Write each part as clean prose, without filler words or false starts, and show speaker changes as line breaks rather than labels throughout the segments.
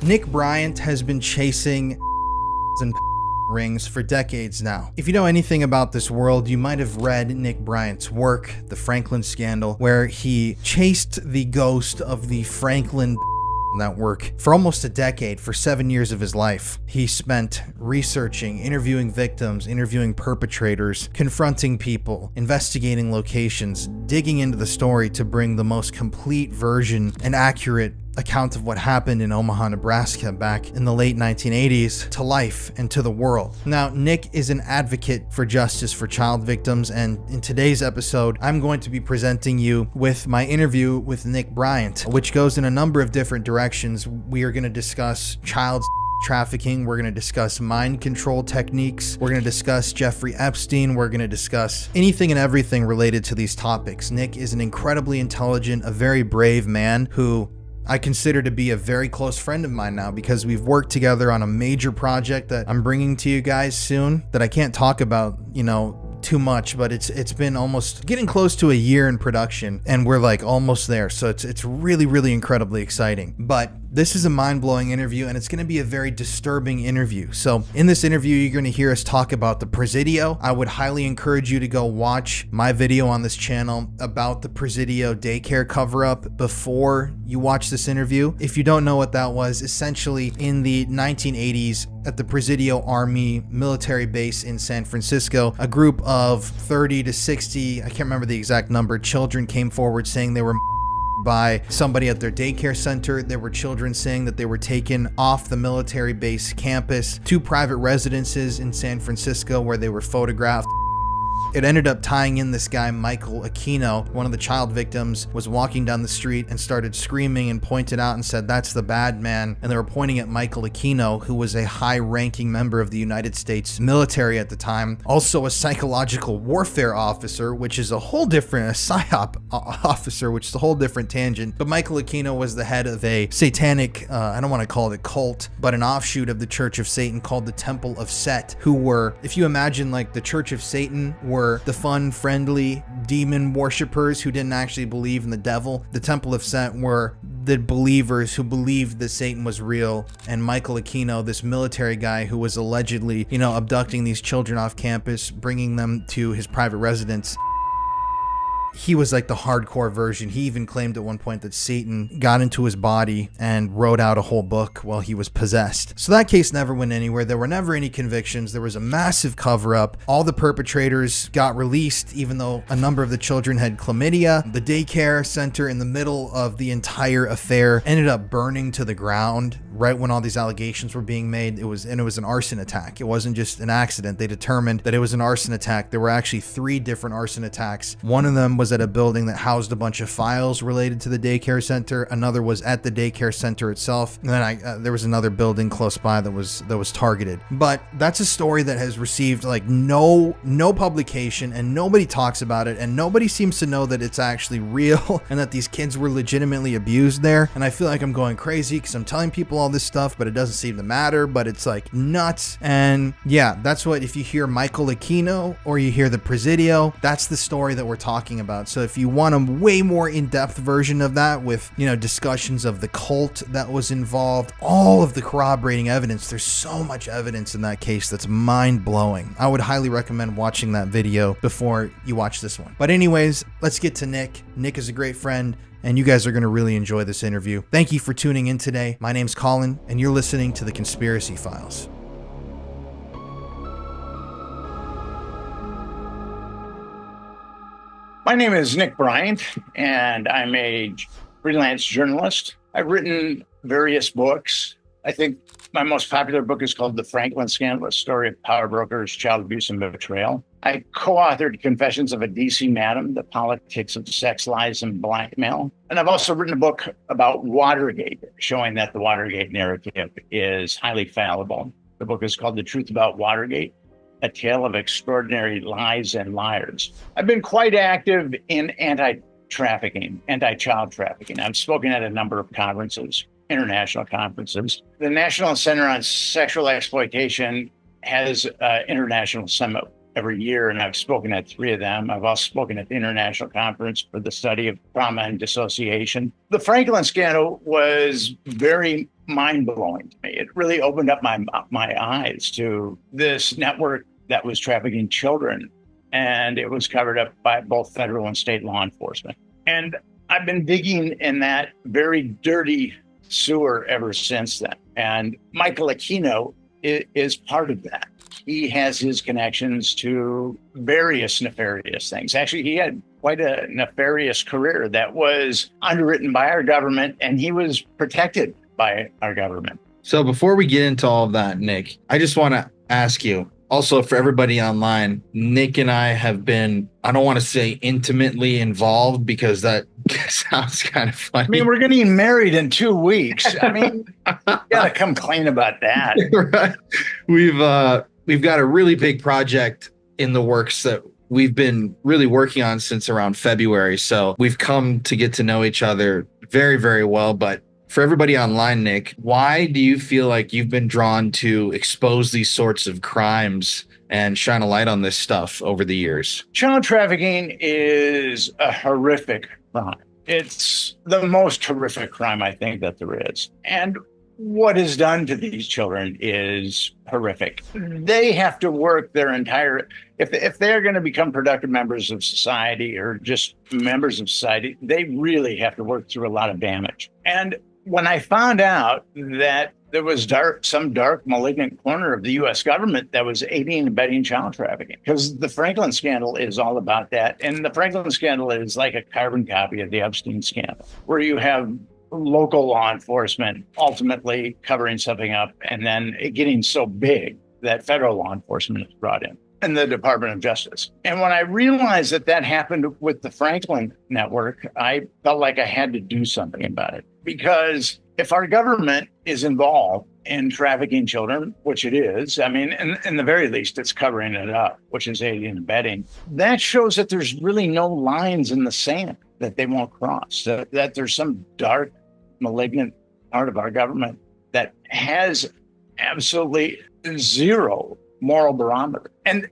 Nick Bryant has been chasing and rings for decades now. If you know anything about this world, you might have read Nick Bryant's work, The Franklin Scandal, where he chased the ghost of the Franklin network for almost a decade, for 7 years of his life. He spent researching, interviewing victims, interviewing perpetrators, confronting people, investigating locations, digging into the story to bring the most complete version and accurate account of what happened in Omaha, Nebraska back in the late 1980s to life and to the world. Now, Nick is an advocate for justice for child victims, and in today's episode, I'm going to be presenting you with my interview with Nick Bryant, which goes in a number of different directions. We are going to discuss child trafficking, we're going to discuss mind control techniques, we're going to discuss Jeffrey Epstein, we're going to discuss anything and everything related to these topics. Nick is an incredibly intelligent, a very brave man who I consider to be a very close friend of mine now, because we've worked together on a major project that I'm bringing to you guys soon that I can't talk about, too much, but it's been almost getting close to a year in production, and we're like almost there. So it's really incredibly exciting. But this is a mind-blowing interview, and it's going to be a very disturbing interview. So in this interview, you're going to hear us talk about the Presidio. I would highly encourage you to go watch my video on this channel about the Presidio daycare cover-up before you watch this interview. If you don't know what that was, essentially in the 1980s at the Presidio Army military base in San Francisco, a group of 30 to 60, I can't remember the exact number, children came forward saying they were by somebody at their daycare center. There were children saying that they were taken off the military base campus to private residences in San Francisco where they were photographed. It ended up tying in this guy, Michael Aquino. One of the child victims was walking down the street and started screaming and pointed out and said, "That's the bad man." And they were pointing at Michael Aquino, who was a high-ranking member of the United States military at the time. Also a psychological warfare officer, which is a whole different, a PSYOP officer, which is a whole different tangent. But Michael Aquino was the head of a satanic, I don't want to call it a cult, but an offshoot of the Church of Satan called the Temple of Set, who were, if you imagine like the Church of Satan were the fun, friendly demon worshippers who didn't actually believe in the devil, the Temple of Set were the believers who believed that Satan was real. And Michael Aquino, this military guy who was allegedly, abducting these children off campus, bringing them to his private residence, he was like the hardcore version. He even claimed at one point that Satan got into his body and wrote out a whole book while he was possessed. So that case never went anywhere. There were never any convictions. There was a massive cover-up. All the perpetrators got released, even though a number of the children had chlamydia. The daycare center in the middle of the entire affair ended up burning to the ground right when all these allegations were being made. It was an arson attack. It wasn't just an accident. They determined that it was an arson attack. There were actually 3 different arson attacks. One of them was at a building that housed a bunch of files related to the daycare center. Another was at the daycare center itself. And then there was another building close by that was targeted. But that's a story that has received like no publication, and nobody talks about it, and nobody seems to know that it's actually real and that these kids were legitimately abused there. And I feel like I'm going crazy because I'm telling people all this stuff, but it doesn't seem to matter, but it's like nuts. And yeah, that's what, if you hear Michael Aquino or you hear the Presidio, that's the story that we're talking about. So if you want a way more in-depth version of that with, discussions of the cult that was involved, all of the corroborating evidence, there's so much evidence in that case that's mind-blowing. I would highly recommend watching that video before you watch this one. But anyways, let's get to Nick. Nick is a great friend, and you guys are going to really enjoy this interview. Thank you for tuning in today. My name's Colin, and you're listening to The Conspiracy Files.
My name is Nick Bryant, and I'm a freelance journalist. I've written various books. I think my most popular book is called The Franklin Scandal, a story of power brokers, child abuse, and betrayal. I co-authored Confessions of a DC Madam, the politics of sex, lies, and blackmail. And I've also written a book about Watergate, showing that the Watergate narrative is highly fallible. The book is called The Truth About Watergate, a tale of extraordinary lies and liars. I've been quite active in anti-trafficking, anti-child trafficking. I've spoken at a number of conferences, international conferences. The National Center on Sexual Exploitation has an international summit every year, and I've spoken at 3 of them. I've also spoken at the International Conference for the Study of Trauma and Dissociation. The Franklin Scandal was very mind-blowing to me. It really opened up my eyes to this network that was trafficking children, and it was covered up by both federal and state law enforcement. And I've been digging in that very dirty sewer ever since then. And Michael Aquino is part of that. He has his connections to various nefarious things. Actually, he had quite a nefarious career that was underwritten by our government, and he was protected by our government.
So before we get into all of that, Nick, I just want to ask you, also for everybody online, Nick and I have been, I don't want to say intimately involved because that sounds kind of funny.
I mean, we're getting married in 2 weeks. I mean, you gotta come clean about that.
Right. We've got a really big project in the works that we've been really working on since around February. So we've come to get to know each other very, very well. But for everybody online, Nick, why do you feel like you've been drawn to expose these sorts of crimes and shine a light on this stuff over the years?
Child trafficking is a horrific crime. It's the most horrific crime I think that there is. And what is done to these children is horrific. They have to work their entire, if they're going to become productive members of society or just members of society, they really have to work through a lot of damage. And when I found out that there was some dark, malignant corner of the U.S. government that was aiding and abetting child trafficking, because the Franklin scandal is all about that. And the Franklin scandal is like a carbon copy of the Epstein scandal, where you have local law enforcement ultimately covering something up and then it getting so big that federal law enforcement is brought in and the Department of Justice. And when I realized that happened with the Franklin network, I felt like I had to do something about it. Because if our government is involved in trafficking children, which it is, I mean, in the very least, it's covering it up, which is aiding and abetting. That shows that there's really no lines in the sand that they won't cross, that there's some dark, malignant part of our government that has absolutely zero moral barometer. And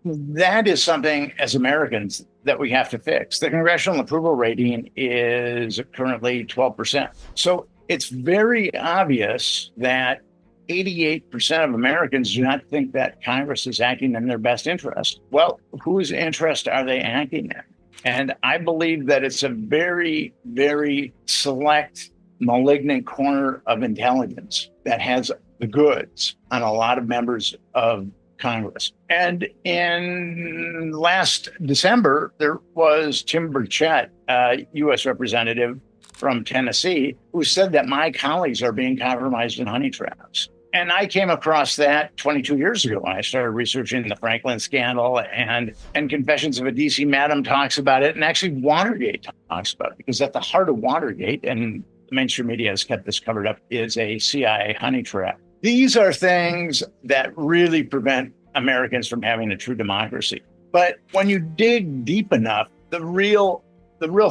that is something as Americans that we have to fix. The congressional approval rating is currently 12%. So it's very obvious that 88% of Americans do not think that Congress is acting in their best interest. Well, whose interest are they acting in? And I believe that it's a very, very select, malignant corner of intelligence that has the goods on a lot of members of Congress. And in last December, there was Tim Burchett, a U.S. representative from Tennessee, who said that my colleagues are being compromised in honey traps. And I came across that 22 years ago when I started researching the Franklin scandal, and Confessions of a DC Madam talks about it, and actually Watergate talks about it, because at the heart of Watergate, and the mainstream media has kept this covered up, is a CIA honey trap. These are things that really prevent Americans from having a true democracy. But when you dig deep enough, the real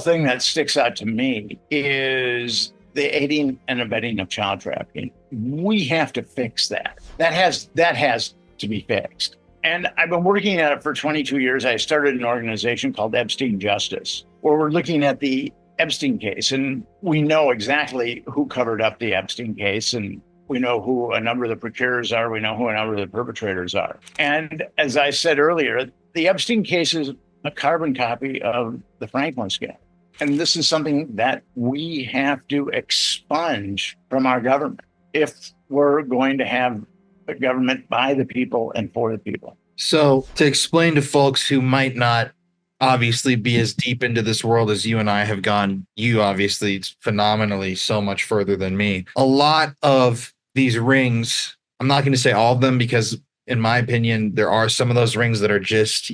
thing that sticks out to me is the aiding and abetting of child trafficking. We have to fix that. That has to be fixed. And I've been working at it for 22 years. I started an organization called Epstein Justice, where we're looking at the Epstein case. And we know exactly who covered up the Epstein case, and we know who a number of the procurers are. We know who a number of the perpetrators are. And as I said earlier, the Epstein case is a carbon copy of the Franklin scandal. And this is something that we have to expunge from our government if we're going to have a government by the people and for the people.
So to explain to folks who might not obviously be as deep into this world as you and I have gone, you obviously it's phenomenally so much further than me. A lot of these rings, I'm not going to say all of them, because in my opinion, there are some of those rings that are just,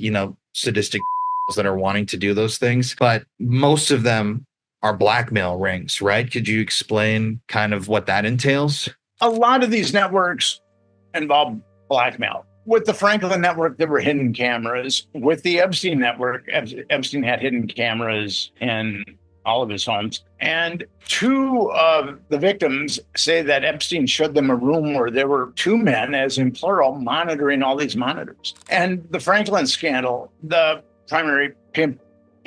sadistic that are wanting to do those things, but most of them are blackmail rings, right? Could you explain kind of what that entails?
A lot of these networks involve blackmail. With the Franklin network, there were hidden cameras. With the Epstein network, Epstein had hidden cameras in all of his homes. And two of the victims say that Epstein showed them a room where there were two men, as in plural, monitoring all these monitors. And the Franklin scandal, the primary pimp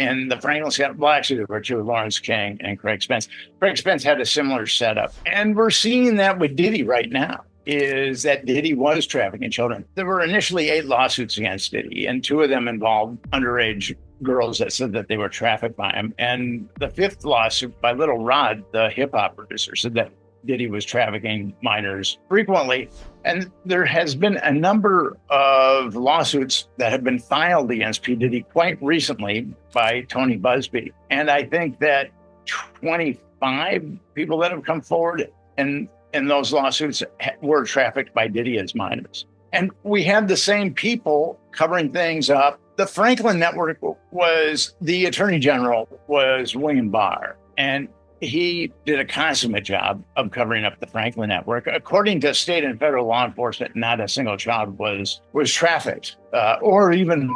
in the Franklin scandal. Well, actually, there were two, Lawrence King and Craig Spence. Craig Spence had a similar setup. And we're seeing that with Diddy right now, is that Diddy was trafficking children. There were initially 8 lawsuits against Diddy, and 2 of them involved underage girls that said that they were trafficked by him. And the 5th lawsuit by Little Rod, the hip-hop producer, said that Diddy was trafficking minors frequently. And there has been a number of lawsuits that have been filed against P. Diddy quite recently by Tony Busby. And I think that 25 people that have come forward in those lawsuits were trafficked by Diddy as minors. And we have the same people covering things up. The Franklin Network the Attorney General was William Barr, and he did a consummate job of covering up the Franklin Network. According to state and federal law enforcement, not a single child was trafficked or even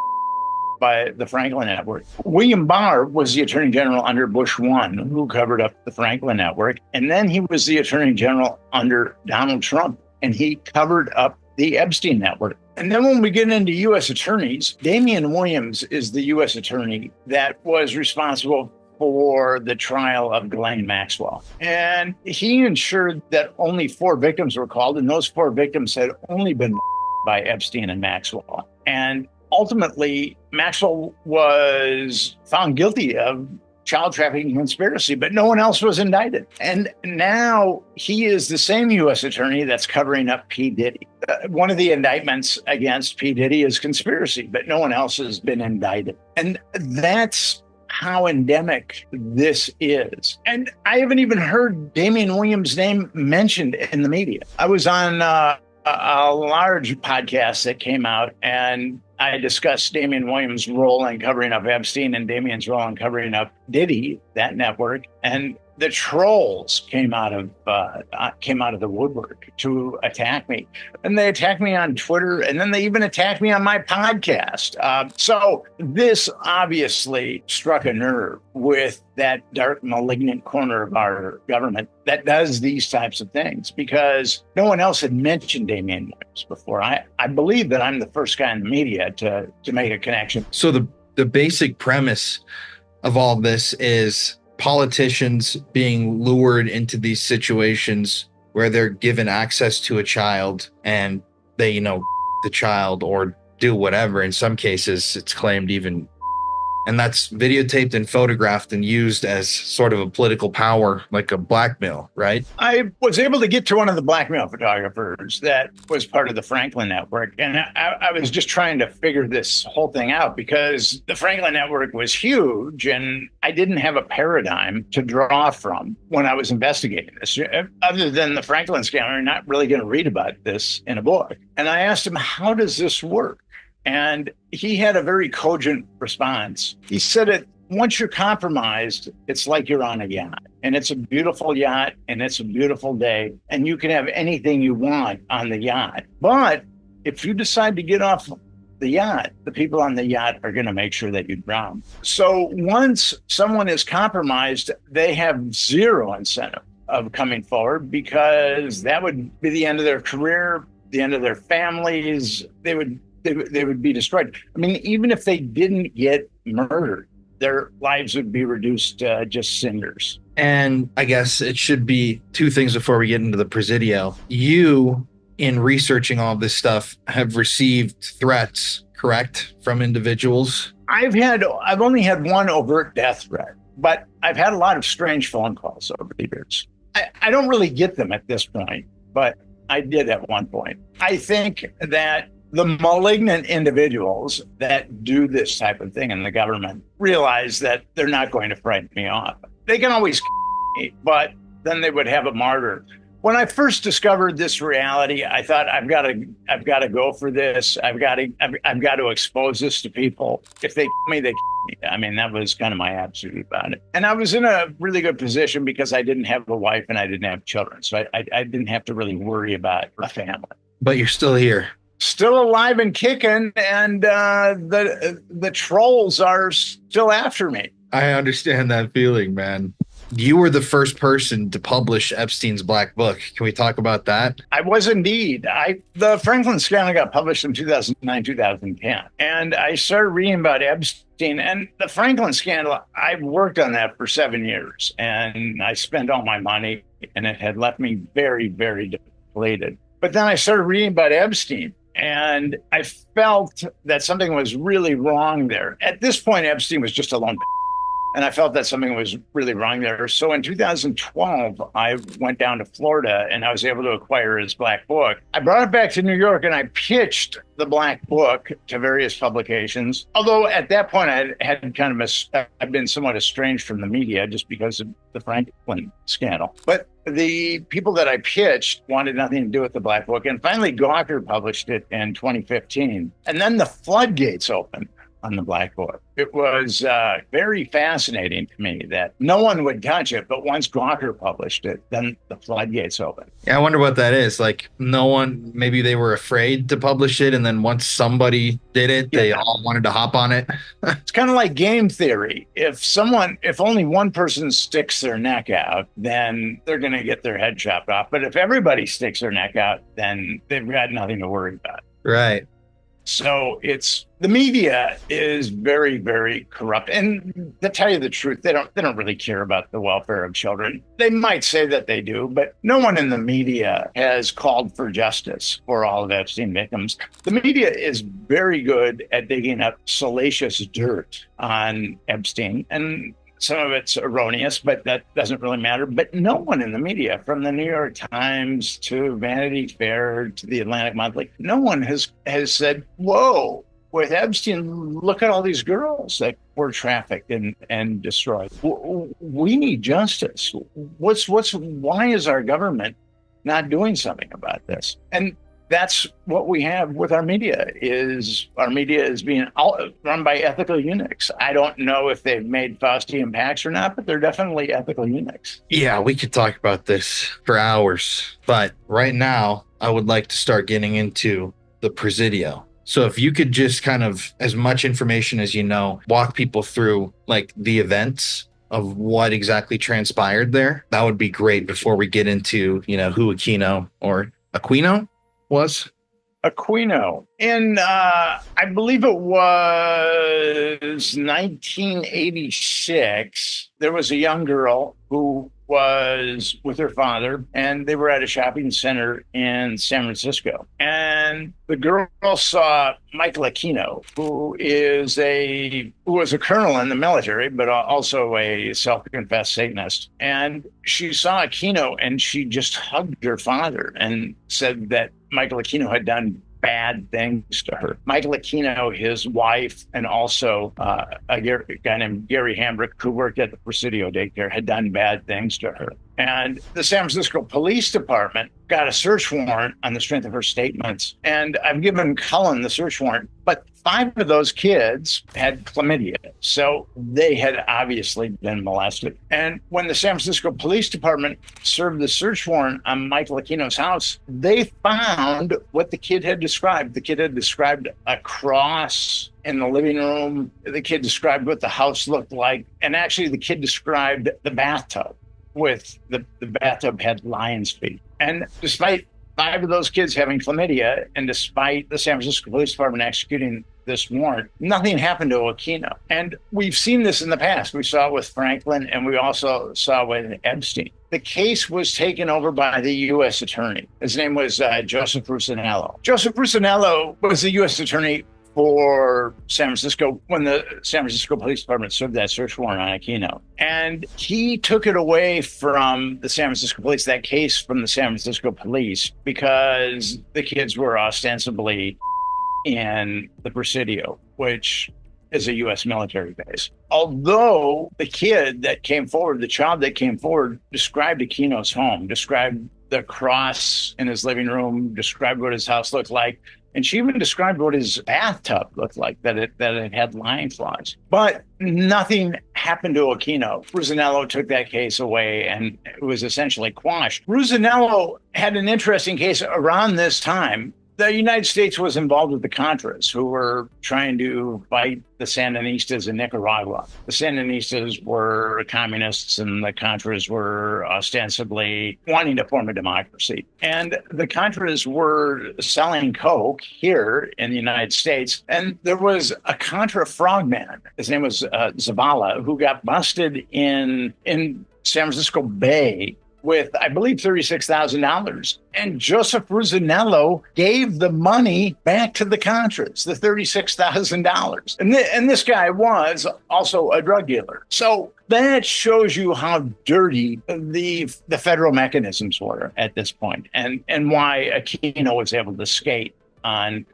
by the Franklin Network. William Barr was the Attorney General under Bush 1, who covered up the Franklin Network. And then he was the Attorney General under Donald Trump, and he covered up the Epstein Network. And then when we get into U.S. attorneys, Damian Williams is the U.S. attorney that was responsible for the trial of Ghislaine Maxwell. And he ensured that only 4 victims were called, and those 4 victims had only been by Epstein and Maxwell. And ultimately, Maxwell was found guilty of child trafficking conspiracy, but no one else was indicted. And now he is the same U.S. attorney that's covering up P. Diddy. One of the indictments against P. Diddy is conspiracy, but no one else has been indicted. And that's how endemic this is. And I haven't even heard Damian Williams' name mentioned in the media. I was on a large podcast that came out, and I discussed Damian Williams' role in covering up Epstein and Damian's role in covering up Diddy, that network. And the trolls came out of the woodwork to attack me, and they attacked me on Twitter, and then they even attacked me on my podcast. So this obviously struck a nerve with that dark, malignant corner of our government that does these types of things, because no one else had mentioned Damian Williams before. I believe that I'm the first guy in the media to make a connection.
So the basic premise of all this is politicians being lured into these situations where they're given access to a child and they, the child or do whatever. In some cases, it's claimed even, and that's videotaped and photographed and used as sort of a political power, like a blackmail, right?
I was able to get to one of the blackmail photographers that was part of the Franklin Network. And I was just trying to figure this whole thing out, because the Franklin Network was huge and I didn't have a paradigm to draw from when I was investigating this. Other than the Franklin scandal, you're not really going to read about this in a book. And I asked him, how does this work? And he had a very cogent response. He said it, once you're compromised, it's like you're on a yacht, and it's a beautiful yacht, and it's a beautiful day, and you can have anything you want on the yacht. But if you decide to get off the yacht, the people on the yacht are going to make sure that you drown. So once someone is compromised, they have zero incentive of coming forward, because that would be the end of their career, the end of their families. They would be destroyed. I mean, even if they didn't get murdered, their lives would be reduced to just cinders.
And I guess it should be 2 things before we get into the Presidio. You, in researching all this stuff, have received threats, correct, from individuals?
I've only had one overt death threat, but I've had a lot of strange phone calls over the years. I don't really get them at this point, but I did at one point. I think that the malignant individuals that do this type of thing in the government realize that they're not going to frighten me off. They can always me, but then they would have a martyr. When I first discovered this reality, I thought, I've got to go for this. I've got to expose this to people. If they me, they me. I mean, that was kind of my attitude about it. And I was in a really good position because I didn't have a wife and I didn't have children. So I didn't have to really worry about a family.
But you're still here.
Still alive and kicking, and the trolls are still after me.
I understand that feeling, man. you were the first person to publish Epstein's Black Book. Can we talk about that?
I was indeed. The Franklin scandal got published in 2009, 2010. And I started reading about Epstein and the Franklin scandal. I worked on that for 7 years and I spent all my money and it had left me very, very depleted. But then I started reading about Epstein and I felt that something was really wrong there. At this point, Epstein was just a lone. And I felt that something was really wrong there. So in 2012, I went down to Florida and I was able to acquire his Black Book. I brought it back to New York and I pitched the Black Book to various publications. Although at that point, I had kind of I'd been somewhat estranged from the media just because of the Franklin scandal. But the people that I pitched wanted nothing to do with the Black Book. And finally, Gawker published it in 2015. And then the floodgates opened on the Black Book. It was very fascinating to me that no one would touch it, but once Gawker published it, then the floodgates opened.
Yeah, I wonder what that is. Like, no one, maybe they were afraid to publish it, and then once somebody did it, they all wanted to hop on it.
It's kind of like game theory. If only one person sticks their neck out, then they're going to get their head chopped off. But if everybody sticks their neck out, then they've got nothing to worry about.
Right.
So the media is very, very corrupt. And to tell you the truth, they don't really care about the welfare of children. They might say that they do, but no one in the media has called for justice for all of Epstein victims. The media is very good at digging up salacious dirt on Epstein, and some of it's erroneous, but that doesn't really matter. But no one in the media, from the New York Times to Vanity Fair to the Atlantic Monthly, no one has said, whoa, with Epstein, look at all these girls that were trafficked and destroyed. We need justice. Why is our government not doing something about this? And that's what we have with our media is being run by ethical eunuchs. I don't know if they've made Faustian pacts or not, but they're definitely ethical eunuchs.
Yeah, we could talk about this for hours, but right now I would like to start getting into the Presidio. So if you could just kind of, as much information as you know, walk people through like the events of what exactly transpired there, that would be great before we get into, who Aquino was?
Aquino. In, I believe it was 1986, there was a young girl who was with her father, and they were at a shopping center in San Francisco. And the girl saw Michael Aquino, who was a colonel in the military, but also a self-confessed Satanist. And she saw Aquino, and she just hugged her father and said that Michael Aquino had done bad things to her. Michael Aquino, his wife, and also a guy named Gary Hambrick, who worked at the Presidio daycare, had done bad things to her. And the San Francisco Police Department got a search warrant on the strength of her statements. And I've given Cullen the search warrant, but 5 of those kids had chlamydia. So they had obviously been molested. And when the San Francisco Police Department served the search warrant on Michael Aquino's house, they found what the kid had described. The kid had described a cross in the living room. The kid described what the house looked like. And actually, the kid described the bathtub. With the bathtub had lion's feet. And despite 5 of those kids having chlamydia, and despite the San Francisco Police Department executing this warrant, nothing happened to Aquino. And we've seen this in the past. We saw it with Franklin, and we also saw it with Epstein. The case was taken over by the U.S. attorney. His name was Joseph Rusinello. Joseph Rusinello was the U.S. attorney for San Francisco when the San Francisco Police Department served that search warrant on Aquino. And he took it away from the San Francisco Police, that case from the San Francisco Police, because the kids were ostensibly in the Presidio, which is a U.S. military base. Although the child that came forward, described Aquino's home, described the cross in his living room, described what his house looked like. And she even described what his bathtub looked like, that it had lion claws. But nothing happened to Aquino. Rusinello took that case away, and it was essentially quashed. Rusinello had an interesting case around this time. The United States was involved with the Contras, who were trying to fight the Sandinistas in Nicaragua. The Sandinistas were communists, and the Contras were ostensibly wanting to form a democracy. And the Contras were selling coke here in the United States. And there was a Contra frogman, his name was Zavala, who got busted in San Francisco Bay with, I believe, $36,000. And Joseph Rusinello gave the money back to the Contras, the $36,000. And this guy was also a drug dealer. So that shows you how dirty the federal mechanisms were at this point, and why Aquino was able to skate on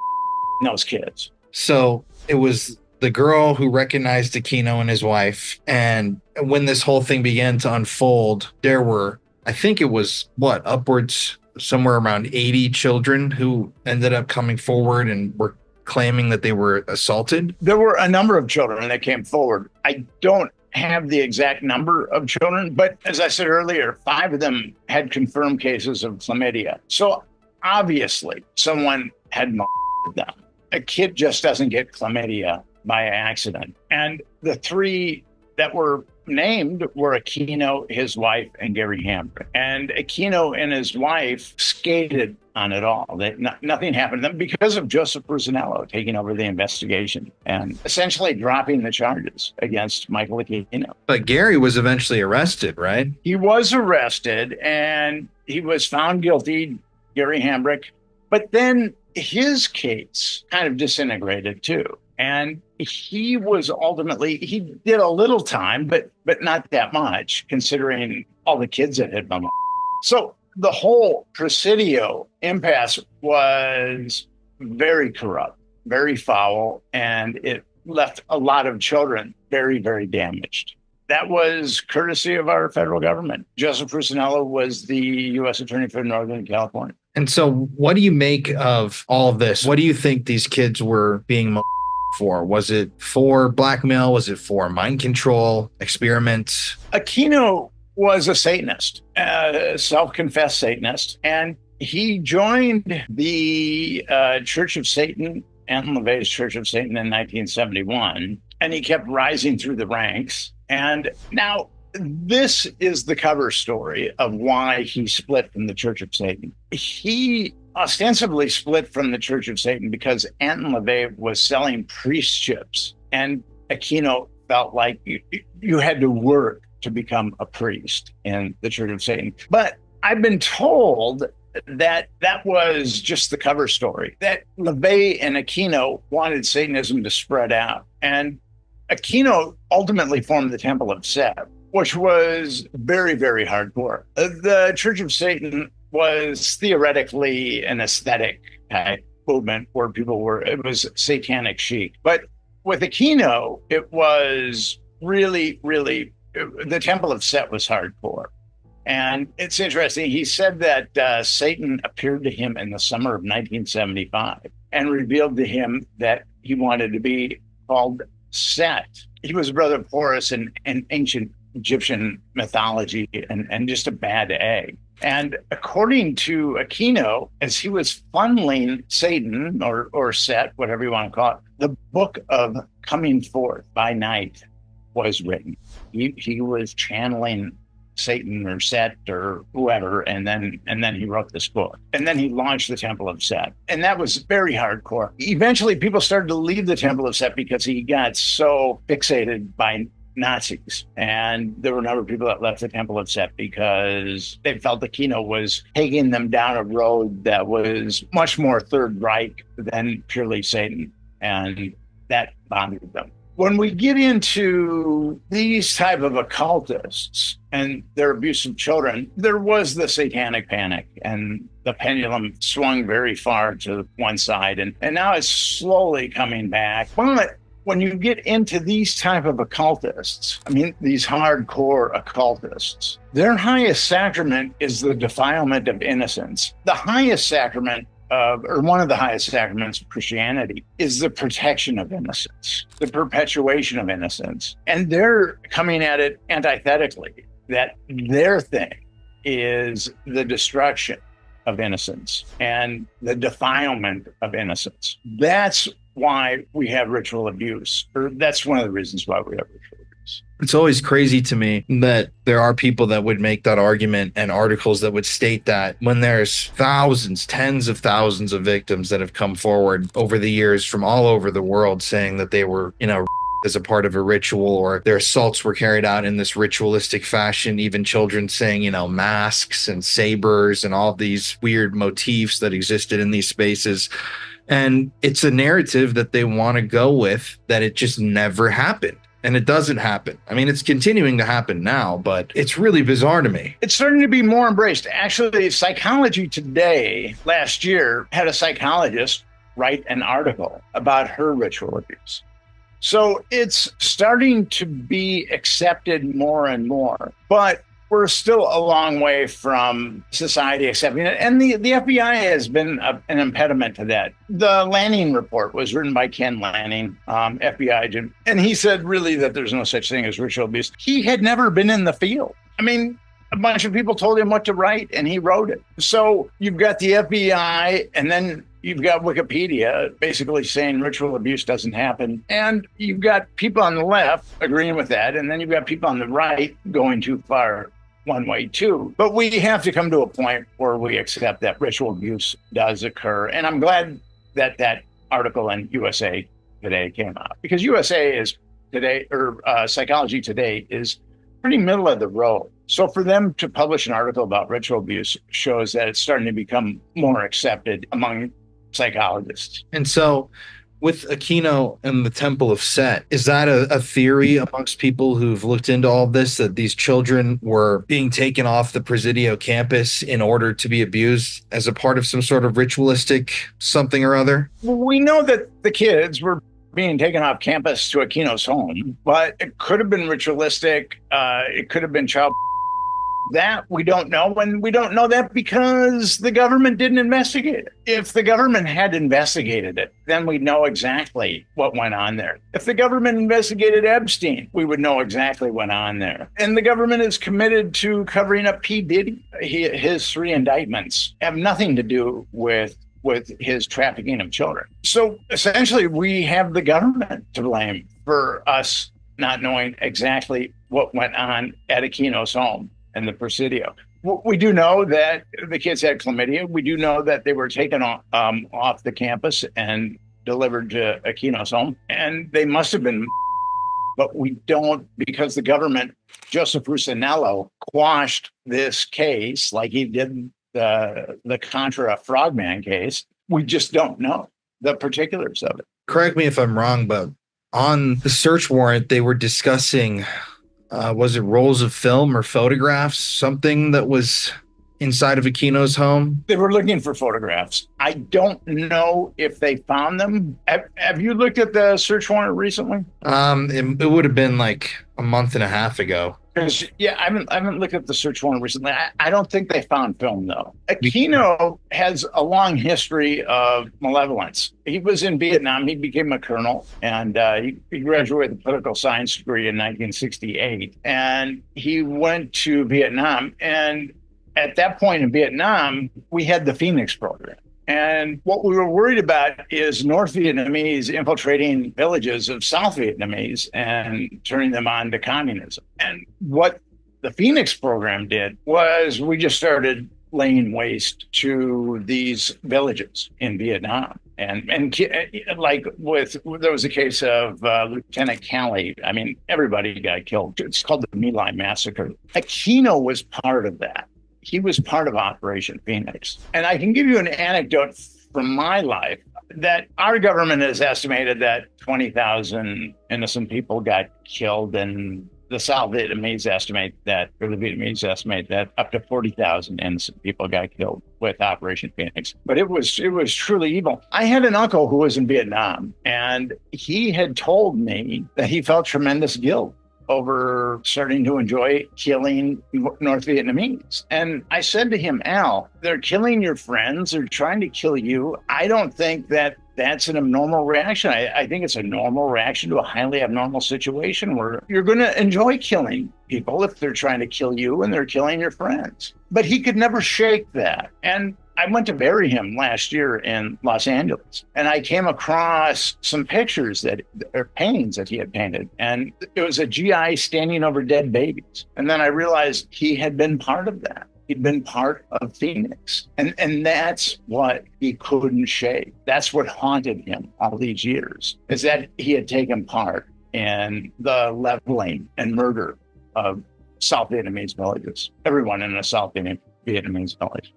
those kids.
So it was the girl who recognized Aquino and his wife. And when this whole thing began to unfold, there were, I think it was upwards somewhere around 80 children who ended up coming forward and were claiming that they were assaulted.
There were a number of children that came forward. I don't have the exact number of children, but as I said earlier, 5 of them had confirmed cases of chlamydia. So obviously someone had molested them. A kid just doesn't get chlamydia by accident. And the 3 that were named were Aquino, his wife, and Gary Hambrick. And Aquino and his wife skated on it all. Nothing happened to them because of Joseph Rusinello taking over the investigation and essentially dropping the charges against Michael Aquino.
But Gary was eventually arrested, right?
He was arrested and he was found guilty, Gary Hambrick. But then his case kind of disintegrated too. And he was ultimately, he did a little time, but not that much, considering all the kids that had been. So the whole Presidio impasse was very corrupt, very foul, and it left a lot of children very, very damaged. That was courtesy of our federal government. Joseph Rusinello was the U.S. Attorney for Northern California.
And so what do you make of all of this? What do you think these kids were being for? Was it for blackmail? Was it for mind control, experiments?
Aquino was a Satanist, a self-confessed Satanist, and he joined the Church of Satan, Anton LaVey's Church of Satan in 1971, and he kept rising through the ranks. And now this is the cover story of why he split from the Church of Satan. He ostensibly split from the Church of Satan because Anton LaVey was selling priestships, and Aquino felt like you had to work to become a priest in the Church of Satan. But I've been told that was just the cover story, that LaVey and Aquino wanted Satanism to spread out. And Aquino ultimately formed the Temple of Set, which was very, very hardcore. The Church of Satan was theoretically an aesthetic type movement where it was satanic chic. But with Aquino, it was really, really, the Temple of Set was hardcore. And it's interesting. He said that Satan appeared to him in the summer of 1975 and revealed to him that he wanted to be called Set. He was a brother of Horus in ancient Egyptian mythology and just a bad egg. And according to Aquino, as he was funneling Satan or Set, whatever you want to call it, the book of Coming Forth by Night was written. He was channeling Satan or Set or whoever, and then he wrote this book. And then he launched the Temple of Set. And that was very hardcore. Eventually, people started to leave the Temple of Set because he got so fixated by Nazis. And there were a number of people that left the Temple of Set because they felt Aquino was taking them down a road that was much more Third Reich than purely Satan. And that bothered them. When we get into these type of occultists and their abuse of children, there was the satanic panic and the pendulum swung very far to one side. And now it's slowly coming back. But when you get into these type of occultists, I mean, these hardcore occultists, their highest sacrament is the defilement of innocence. The highest sacrament or one of the highest sacraments of Christianity is the protection of innocence, the perpetuation of innocence. And they're coming at it antithetically, that their thing is the destruction of innocence and the defilement of innocence. That's why we have ritual abuse, or that's one of the reasons why we have ritual abuse.
It's always crazy to me that there are people that would make that argument and articles that would state that when there's thousands, tens of thousands of victims that have come forward over the years from all over the world saying that they were, as a part of a ritual, or their assaults were carried out in this ritualistic fashion, even children saying, masks and sabers and all these weird motifs that existed in these spaces. And it's a narrative that they want to go with, that it just never happened. And it doesn't happen. I mean, it's continuing to happen now, but it's really bizarre to me.
It's starting to be more embraced. Actually, Psychology Today last year had a psychologist write an article about her ritual abuse. So it's starting to be accepted more and more, but we're still a long way from society accepting it. And the FBI has been an impediment to that. The Lanning report was written by Ken Lanning, FBI agent, and he said really that there's no such thing as ritual abuse. He had never been in the field. I mean, a bunch of people told him what to write, and he wrote it. So you've got the FBI, and then you've got Wikipedia basically saying ritual abuse doesn't happen. And you've got people on the left agreeing with that. And then you've got people on the right going too far one way too. But we have to come to a point where we accept that ritual abuse does occur. And I'm glad that that article in USA Today came out, because USA is today, or Psychology Today is pretty middle of the road. So for them to publish an article about ritual abuse shows that it's starting to become more accepted among psychologists.
And so with Aquino and the Temple of Set, is that a theory amongst people who've looked into all this, that these children were being taken off the Presidio campus in order to be abused as a part of some sort of ritualistic something or other?
We know that the kids were being taken off campus to Aquino's home, but it could have been ritualistic. It could have been child. That we don't know, and we don't know that because the government didn't investigate it. If the government had investigated it, then we'd know exactly what went on there. If the government investigated Epstein, we would know exactly what went on there. And the government is committed to covering up P. Diddy. His 3 indictments have nothing to do with his trafficking of children. So essentially, we have the government to blame for us not knowing exactly what went on at Aquino's home and the Presidio. We do know that the kids had chlamydia. We do know that they were taken off the campus and delivered to Aquino's home, and they must have been, but we don't, because the government, Joseph Rusinello, quashed this case like he did the Contra Frogman case. We just don't know the particulars of it.
Correct me if I'm wrong, but on the search warrant, they were discussing was it rolls of film or photographs, something that was inside of Aquino's home?
They were looking for photographs. I don't know if they found them. Have you looked at the search warrant recently?
It would have been like a month and a half ago.
Because, yeah, I haven't looked at the search warrant recently. I don't think they found film, though. Aquino has a long history of malevolence. He was in Vietnam. He became a colonel, and he graduated with a political science degree in 1968. And he went to Vietnam. And at that point in Vietnam, we had the Phoenix program. And what we were worried about is North Vietnamese infiltrating villages of South Vietnamese and turning them on to communism. And what the Phoenix program did was we just started laying waste to these villages in Vietnam. And like there was a case of Lieutenant Calley. I mean, everybody got killed. It's called the My Lai Massacre. Aquino was part of that. He was part of Operation Phoenix. And I can give you an anecdote from my life that our government has estimated that 20,000 innocent people got killed, and the South Vietnamese estimate that, or the Vietnamese estimate that up to 40,000 innocent people got killed with Operation Phoenix. But it was truly evil. I had an uncle who was in Vietnam, and he had told me that he felt tremendous guilt over starting to enjoy killing North Vietnamese. And I said to him, Al, they're killing your friends. They're trying to kill you. I don't think that that's an abnormal reaction. I think it's a normal reaction to a highly abnormal situation where you're going to enjoy killing people if they're trying to kill you and they're killing your friends. But he could never shake that. And I went to bury him last year in Los Angeles, and I came across some pictures or paintings that he had painted, and it was a GI standing over dead babies. And then I realized he had been part of that. He'd been part of Phoenix. And that's what he couldn't shake. That's what haunted him all these years, is that he had taken part in the leveling and murder of South Vietnamese villages, everyone in a South Vietnamese village.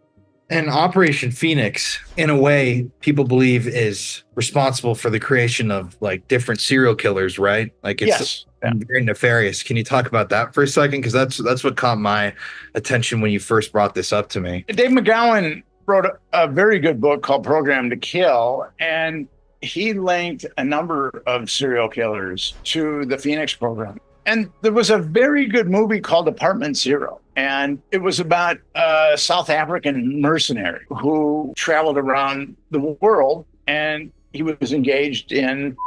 And Operation Phoenix, in a way, people believe is responsible for the creation of like different serial killers, right? Like it's very nefarious. Can you talk about that for a second? Because that's what caught my attention when you first brought this up to me.
Dave McGowan wrote a very good book called Program to Kill, and he linked a number of serial killers to the Phoenix program. And there was a very good movie called Apartment Zero. And it was about a South African mercenary who traveled around the world, and he was engaged in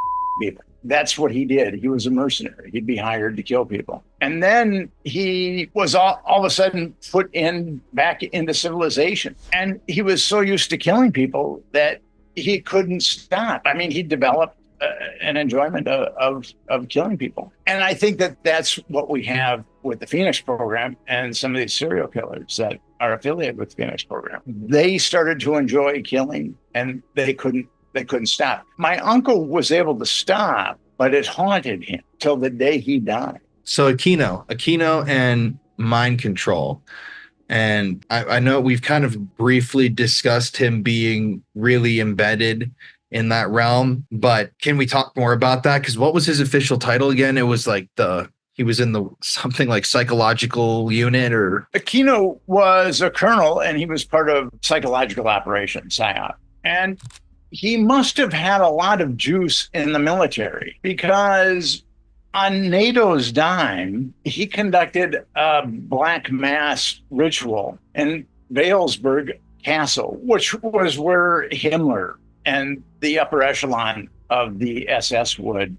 people. That's what he did. He was a mercenary. He'd be hired to kill people. And then he was all of a sudden put back into civilization. And he was so used to killing people that he couldn't stop. I mean, he developed an enjoyment of killing people. And I think that's what we have with the Phoenix program and some of these serial killers that are affiliated with the Phoenix program. They started to enjoy killing, and they couldn't stop. My uncle was able to stop, but it haunted him till the day he died.
So Aquino and mind control. And I know we've kind of briefly discussed him being really embedded in that realm, but can we talk more about that? Because what was his official title again? It was like he was in the something like psychological unit, or
Aquino was a colonel, and he was part of psychological operations, PSYOP. And he must have had a lot of juice in the military, because on NATO's dime, he conducted a black mass ritual in Valesburg Castle, which was where Himmler and the upper echelon of the SS would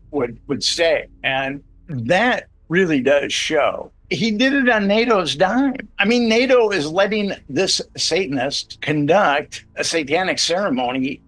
stay. And that really does show. He did it on NATO's dime. I mean, NATO is letting this Satanist conduct a satanic ceremony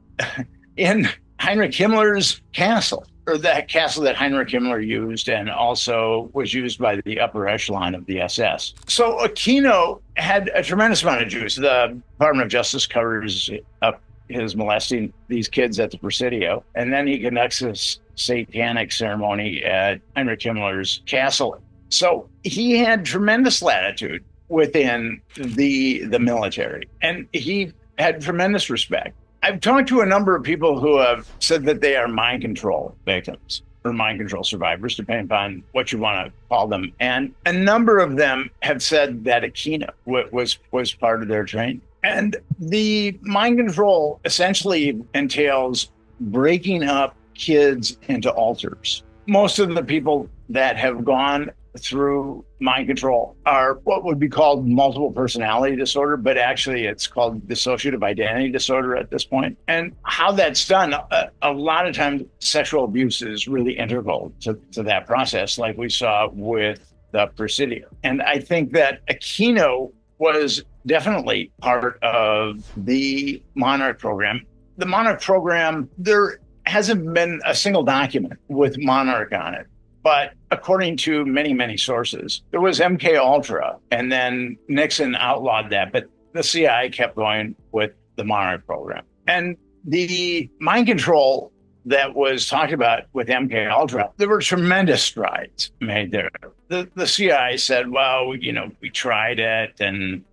in Heinrich Himmler's castle, or that castle that Heinrich Himmler used and also was used by the upper echelon of the SS. So Aquino had a tremendous amount of juice. The Department of Justice covers up his molesting these kids at the Presidio, and then he conducts this satanic ceremony at Heinrich Himmler's castle. So he had tremendous latitude within the military, and he had tremendous respect. I've talked to a number of people who have said that they are mind control victims or mind control survivors, depending upon what you want to call them. And a number of them have said that Aquino was part of their training. And the mind control essentially entails breaking up kids into alters. Most of the people that have gone through mind control are what would be called multiple personality disorder, but actually it's called dissociative identity disorder at this point. And how that's done, a lot of times sexual abuse is really integral to that process, like we saw with the Presidio. And I think that Aquino was definitely part of the Monarch program. The Monarch program, there hasn't been a single document with Monarch on it. But according to many, many sources, there was MK Ultra, and then Nixon outlawed that, but the CIA kept going with the Monarch program. And the mind control that was talked about with MK Ultra, there were tremendous strides made there. The CIA said, well, we tried it, and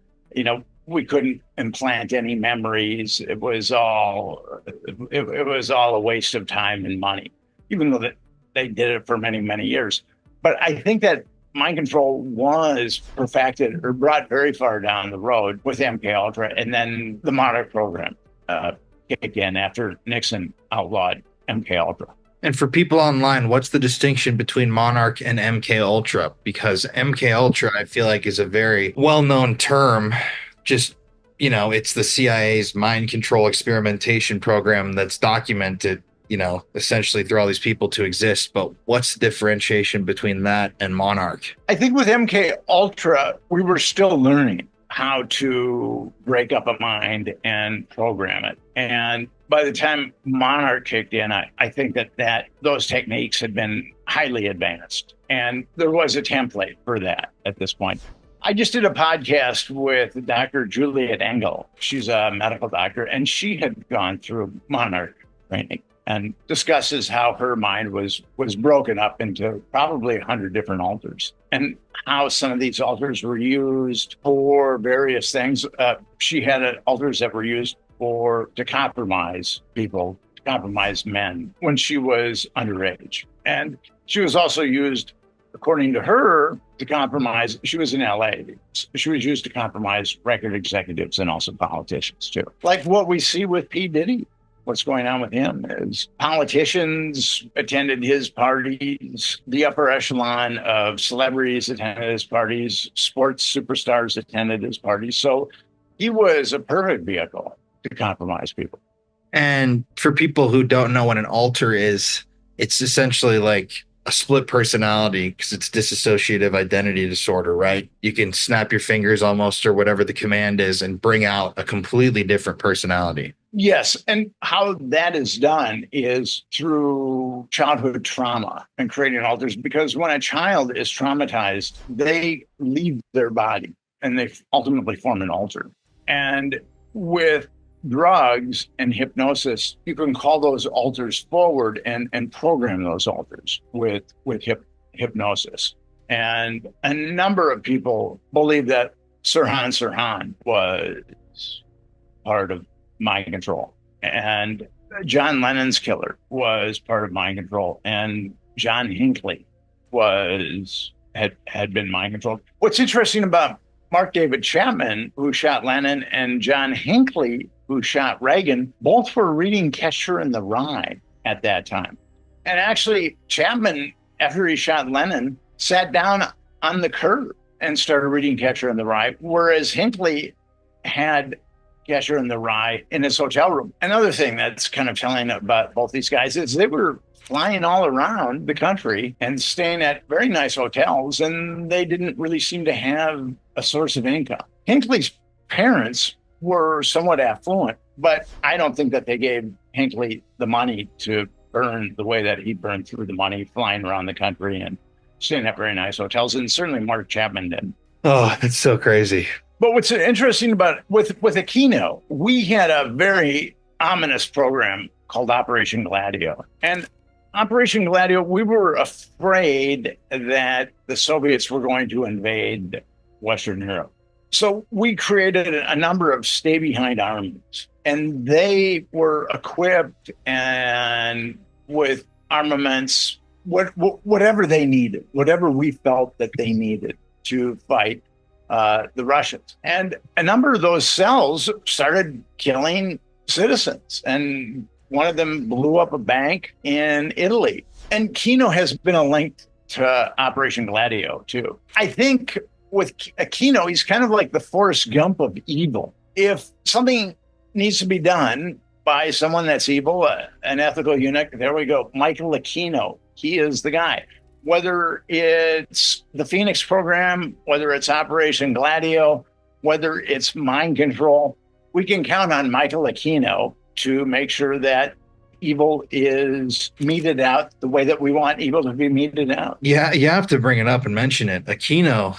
we couldn't implant any memories. It was all a waste of time and money, even though they did it for many, many years. But I think that mind control was perfected or brought very far down the road with MK Ultra, and then the Monarch program kicked in after Nixon outlawed MK Ultra.
And for people online, what's the distinction between Monarch and MK Ultra? Because MK Ultra, I feel like, is a very well-known term. Just, it's the CIA's mind control experimentation program that's documented, essentially through all these people to exist. But what's the differentiation between that and Monarch?
I think with MK Ultra, we were still learning. how to break up a mind and program it. And by the time Monarch kicked in, I think that those techniques had been highly advanced. And there was a template for that at this point. I just did a podcast with Dr. Juliet Engel. She's a medical doctor, and she had gone through Monarch training and discusses how her mind was broken up into probably 100 different altars, and how some of these altars were used for various things. She had altars that were used to compromise people, to compromise men when she was underage. And she was also used, according to her, to compromise. She was in LA. She was used to compromise record executives and also politicians too. Like what we see with P. Diddy. What's going on with him is politicians attended his parties, the upper echelon of celebrities attended his parties, sports superstars attended his parties. So he was a perfect vehicle to compromise people.
And for people who don't know what an alter is, it's essentially like a split personality, because it's dissociative identity disorder, right? You can snap your fingers almost, or whatever the command is, and bring out a completely different personality.
Yes. And how that is done is through childhood trauma and creating alters, because when a child is traumatized, they leave their body and they ultimately form an alter. And with drugs and hypnosis, you can call those alters forward and program those alters with hypnosis. And a number of people believe that Sirhan Sirhan was part of mind control, and John Lennon's killer was part of mind control, and John Hinckley had been mind controlled. What's interesting about Mark David Chapman, who shot Lennon, and John Hinckley, who shot Reagan, both were reading Catcher in the Rye at that time. And actually, Chapman, after he shot Lennon, sat down on the curb and started reading Catcher in the Rye, whereas Hinckley had Catcher in the Rye in his hotel room. Another thing that's kind of telling about both these guys is they were flying all around the country and staying at very nice hotels, and they didn't really seem to have a source of income. Hinckley's parents were somewhat affluent, but I don't think that they gave Hinckley the money to burn the way that he burned through the money flying around the country and staying at very nice hotels, and certainly Mark Chapman did.
Oh, that's so crazy.
But what's interesting about with Aquino, we had a very ominous program called Operation Gladio. And Operation Gladio, we were afraid that the Soviets were going to invade Western Europe. So we created a number of stay-behind armies, and they were equipped and with armaments, whatever they needed, whatever we felt that they needed to fight the Russians. And a number of those cells started killing citizens. And one of them blew up a bank in Italy. And Kino has been a link to Operation Gladio, too. I think with Aquino, he's kind of like the Forrest Gump of evil. If something needs to be done by someone that's evil, an ethical eunuch, there we go. Michael Aquino, he is the guy. Whether it's the Phoenix program, whether it's Operation Gladio, whether it's mind control, we can count on Michael Aquino to make sure that evil is meted out the way that we want evil to be meted out.
Yeah, you have to bring it up and mention it. Aquino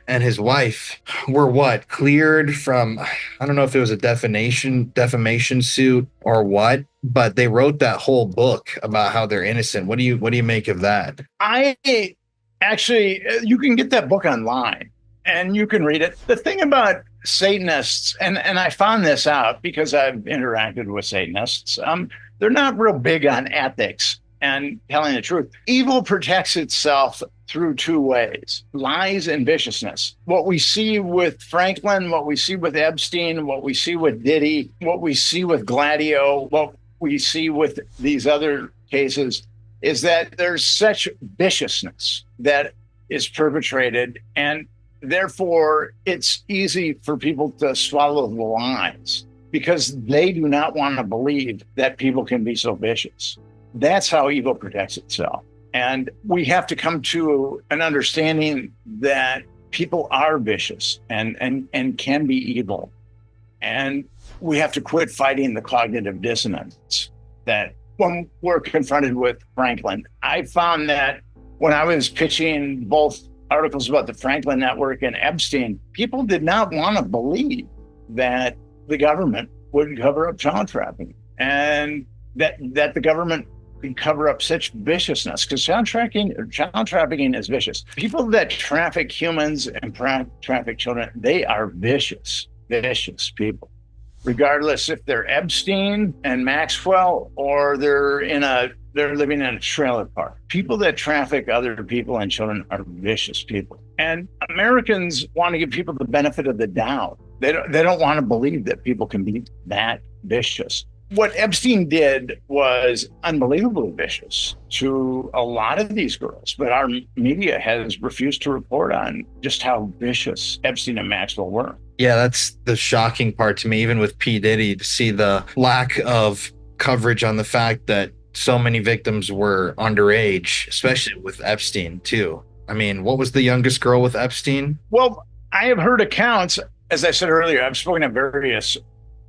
and his wife were cleared from, I don't know if it was a defamation suit or what, but they wrote that whole book about how they're innocent. What do you make of that?
You can get that book online and you can read it. The thing about Satanists, and I found this out because I've interacted with Satanists, they're not real big on ethics and telling the truth. Evil protects itself through two ways: lies and viciousness. What we see with Franklin, what we see with Epstein, what we see with Diddy, what we see with Gladio, what we see with these other cases is that there's such viciousness that is perpetrated, and therefore it's easy for people to swallow the lies because they do not want to believe that people can be so vicious. That's how evil protects itself. And we have to come to an understanding that people are vicious and can be evil. And we have to quit fighting the cognitive dissonance that when we're confronted with Franklin. I found that when I was pitching both articles about the Franklin Network and Epstein, people did not want to believe that the government would cover up child trafficking and that the government could cover up such viciousness, because child trafficking is vicious. People that traffic humans and traffic children, they are vicious people, regardless if they're Epstein and Maxwell or they're living in a trailer park. People that traffic other people and children are vicious people. And Americans want to give people the benefit of the doubt. They don't want to believe that people can be that vicious. What Epstein did was unbelievably vicious to a lot of these girls, but our media has refused to report on just how vicious Epstein and Maxwell were.
Yeah, that's the shocking part to me, even with P. Diddy, to see the lack of coverage on the fact that so many victims were underage, especially with Epstein too. I mean, what was the youngest girl with Epstein?
Well, I have heard accounts, as I said earlier, I've spoken at various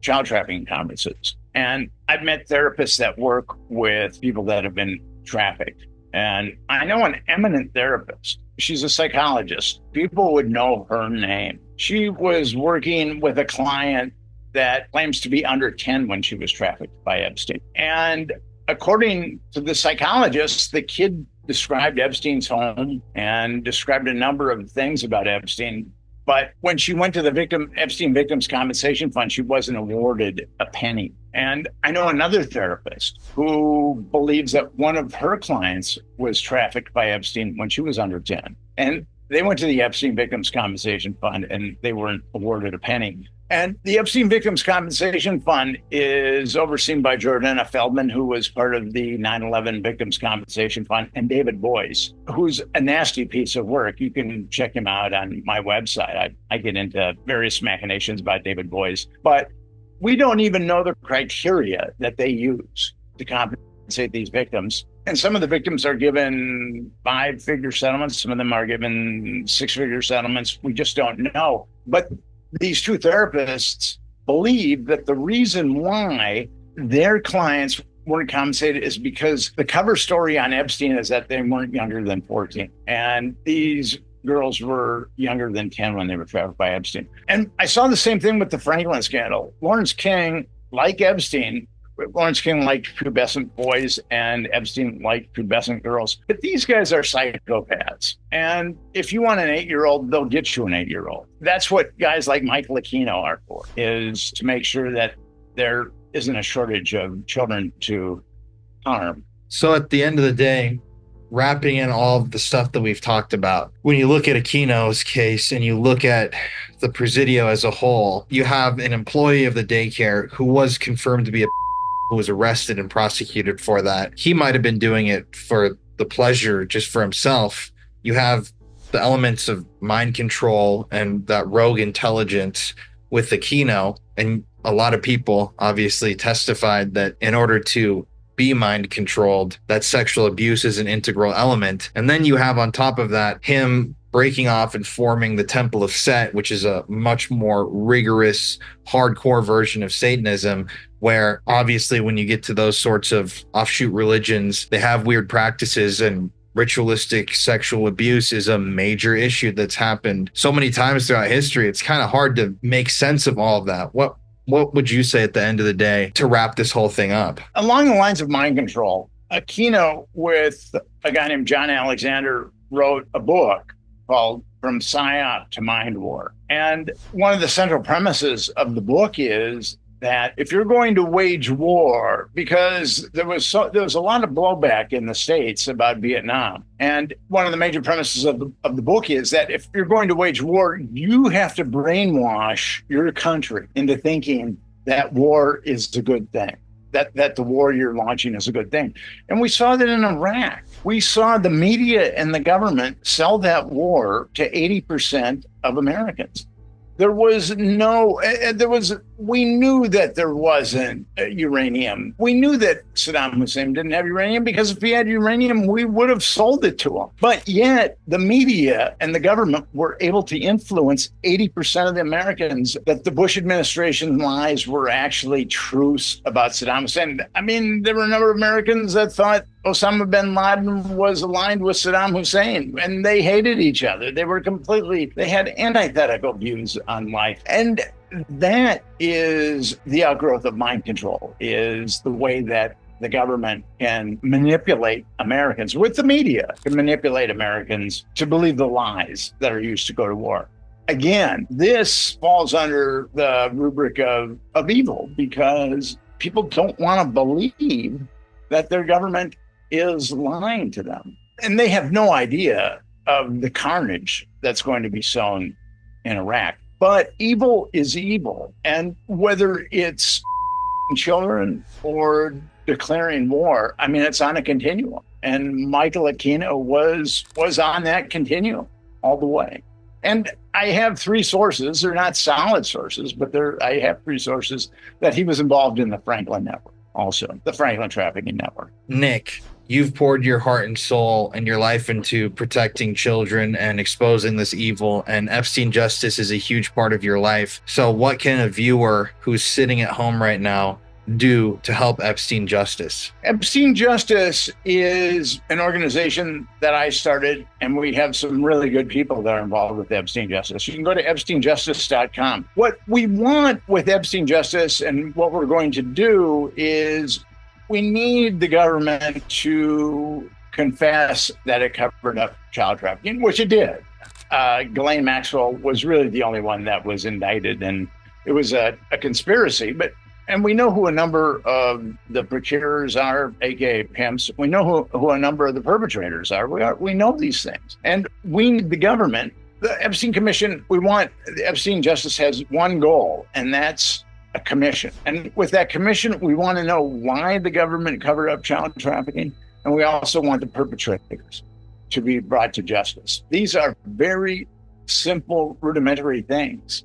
child trafficking conferences, and I've met therapists that work with people that have been trafficked. And I know an eminent therapist. She's a psychologist. People would know her name. She was working with a client that claims to be under 10 when she was trafficked by Epstein. And according to the psychologist, the kid described Epstein's home and described a number of things about Epstein. But when she went to the Epstein Victims Compensation Fund, she wasn't awarded a penny. And I know another therapist who believes that one of her clients was trafficked by Epstein when she was under 10. And they went to the Epstein Victims Compensation Fund and they weren't awarded a penny. And the Epstein Victims Compensation Fund is overseen by Jordana Feldman, who was part of the 9/11 Victims Compensation Fund, and David Boies, who's a nasty piece of work. You can check him out on my website. I get into various machinations about David Boies, but we don't even know the criteria that they use to compensate these victims. And some of the victims are given 5-figure settlements. Some of them are given 6-figure settlements. We just don't know. But these two therapists believe that the reason why their clients weren't compensated is because the cover story on Epstein is that they weren't younger than 14. And these girls were younger than 10 when they were trafficked by Epstein. And I saw the same thing with the Franklin scandal. Lawrence King, like Epstein, Lawrence King liked pubescent boys and Epstein liked pubescent girls. But these guys are psychopaths. And if you want an 8-year-old, they'll get you an 8-year-old. That's what guys like Michael Aquino are for, is to make sure that there isn't a shortage of children to harm.
So at the end of the day, wrapping in all of the stuff that we've talked about, when you look at Aquino's case and you look at the Presidio as a whole, you have an employee of the daycare who was confirmed to be who was arrested and prosecuted for that. He might have been doing it for the pleasure, just for himself. You have the elements of mind control and that rogue intelligence with Aquino. And a lot of people obviously testified that in order to be mind controlled, that sexual abuse is an integral element. And then you have on top of that, him breaking off and forming the Temple of Set, which is a much more rigorous, hardcore version of Satanism, where obviously when you get to those sorts of offshoot religions, they have weird practices, and ritualistic sexual abuse is a major issue that's happened so many times throughout history. It's kind of hard to make sense of all of that. What would you say at the end of the day to wrap this whole thing up?
Along the lines of mind control, Aquino with a guy named John Alexander wrote a book called From PSYOP to Mind War. And one of the central premises of the book is that if you're going to wage war, because there was a lot of blowback in the States about Vietnam. And one of the major premises of the book is that if you're going to wage war, you have to brainwash your country into thinking that war is a good thing, that the war you're launching is a good thing. And we saw that in Iraq. We saw the media and the government sell that war to 80% of Americans. There was we knew that there wasn't uranium. We knew that Saddam Hussein didn't have uranium because if he had uranium, we would have sold it to him. But yet the media and the government were able to influence 80% of the Americans that the Bush administration lies were actually truths about Saddam Hussein. I mean, there were a number of Americans that thought Osama bin Laden was aligned with Saddam Hussein, and they hated each other. They had antithetical views on life. And that is the outgrowth of mind control, is the way that the government can manipulate Americans, with the media, can manipulate Americans to believe the lies that are used to go to war. Again, this falls under the rubric of evil because people don't want to believe that their government is lying to them. And they have no idea of the carnage that's going to be sown in Iraq. But evil is evil. And whether it's children or declaring war, I mean, it's on a continuum. And Michael Aquino was on that continuum all the way. And I have three sources. They're not solid sources, but I have three sources that he was involved in the Franklin Network, also the Franklin Trafficking Network.
Nick, you've poured your heart and soul and your life into protecting children and exposing this evil, and Epstein Justice is a huge part of your life. So what can a viewer who's sitting at home right now do to help Epstein Justice?
Epstein Justice is an organization that I started, and we have some really good people that are involved with Epstein Justice. You can go to EpsteinJustice.com. What we want with Epstein Justice and what we're going to do is we need the government to confess that it covered up child trafficking, which it did. Ghislaine Maxwell was really the only one that was indicted, and it was a conspiracy. And we know who a number of the procurers are, aka pimps. We know who a number of the perpetrators are. We know these things, and we need the government. The Epstein Commission. The Epstein Justice has one goal, and that's a commission. And with that commission, we want to know why the government covered up child trafficking. And we also want the perpetrators to be brought to justice. These are very simple, rudimentary things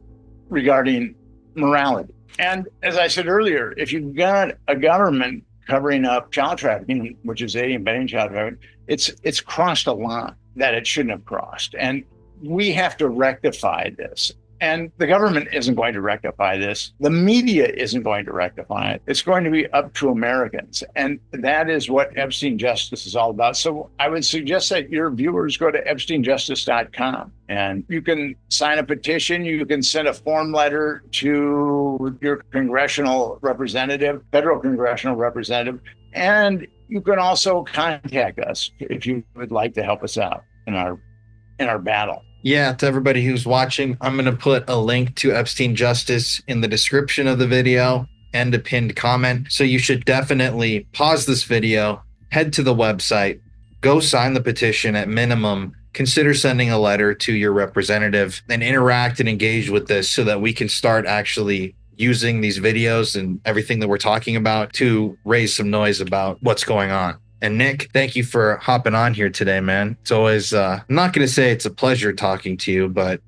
regarding morality. And as I said earlier, if you've got a government covering up child trafficking, which is aiding and abetting child trafficking, it's crossed a line that it shouldn't have crossed. And we have to rectify this. And the government isn't going to rectify this. The media isn't going to rectify it. It's going to be up to Americans. And that is what Epstein Justice is all about. So I would suggest that your viewers go to EpsteinJustice.com and you can sign a petition. You can send a form letter to your congressional representative, federal congressional representative. And you can also contact us if you would like to help us out in our battle.
Yeah, to everybody who's watching, I'm going to put a link to Epstein Justice in the description of the video and a pinned comment. So you should definitely pause this video, head to the website, go sign the petition at minimum, consider sending a letter to your representative, and interact and engage with this so that we can start actually using these videos and everything that we're talking about to raise some noise about what's going on. And Nick, thank you for hopping on here today, man. It's always, I'm not going to say it's a pleasure talking to you, but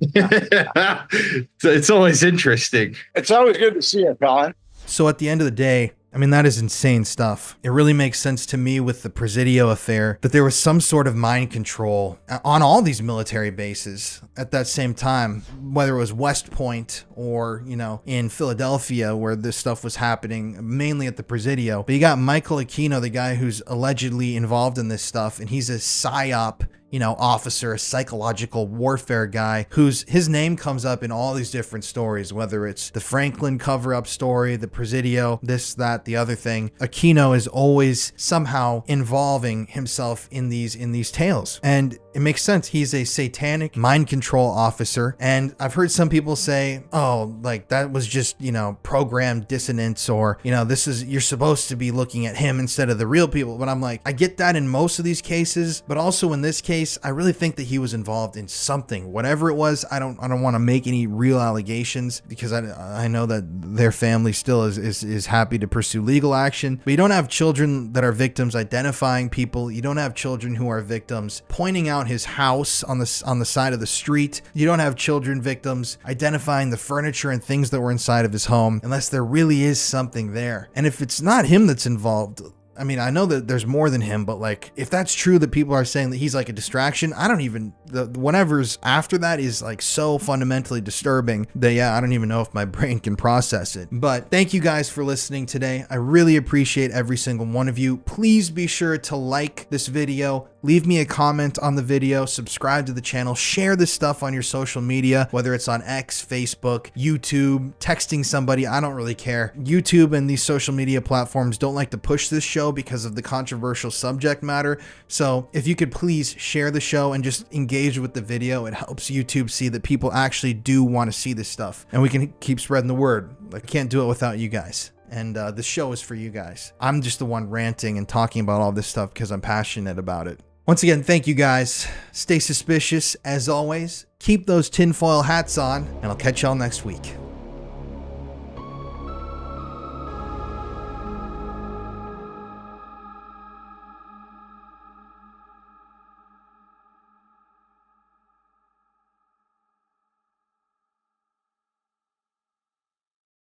it's always interesting.
It's always good to see you, Colin.
So at the end of the day, I mean, that is insane stuff. It really makes sense to me with the Presidio affair that there was some sort of mind control on all these military bases at that same time, whether it was West Point or, in Philadelphia where this stuff was happening, mainly at the Presidio. But you got Michael Aquino, the guy who's allegedly involved in this stuff, and he's a PSYOP officer, a psychological warfare guy his name comes up in all these different stories, whether it's the Franklin cover-up story, the Presidio, this, that, the other thing. Aquino is always somehow involving himself in these tales. And it makes sense. He's a satanic mind control officer. And I've heard some people say, oh, like that was just, programmed dissonance, or, you're supposed to be looking at him instead of the real people. But I'm like, I get that in most of these cases, but also in this case, I really think that he was involved in something, whatever it was. I don't want to make any real allegations because I know that their family still is happy to pursue legal action. But you don't have children that are victims identifying people. You don't have children who are victims pointing out down his house on the side of the street. You don't have children victims identifying the furniture and things that were inside of his home unless there really is something there. And if it's not him that's involved, I mean, I know that there's more than him, but like, if that's true that people are saying that he's like a distraction, I don't even, whatever's after that is like so fundamentally disturbing that, yeah, I don't even know if my brain can process it. But thank you guys for listening today. I really appreciate every single one of you. Please be sure to like this video, leave me a comment on the video, subscribe to the channel, share this stuff on your social media, whether it's on X, Facebook, YouTube, texting somebody, I don't really care. YouTube and these social media platforms don't like to push this show because of the controversial subject matter. So if you could please share the show and just engage with the video, it helps YouTube see that people actually do want to see this stuff, and we can keep spreading the word. I can't do it without you guys. And the show is for you guys. I'm just the one ranting and talking about all this stuff because I'm passionate about it. Once again, thank you guys. Stay suspicious as always. Keep those tinfoil hats on, and I'll catch y'all next week.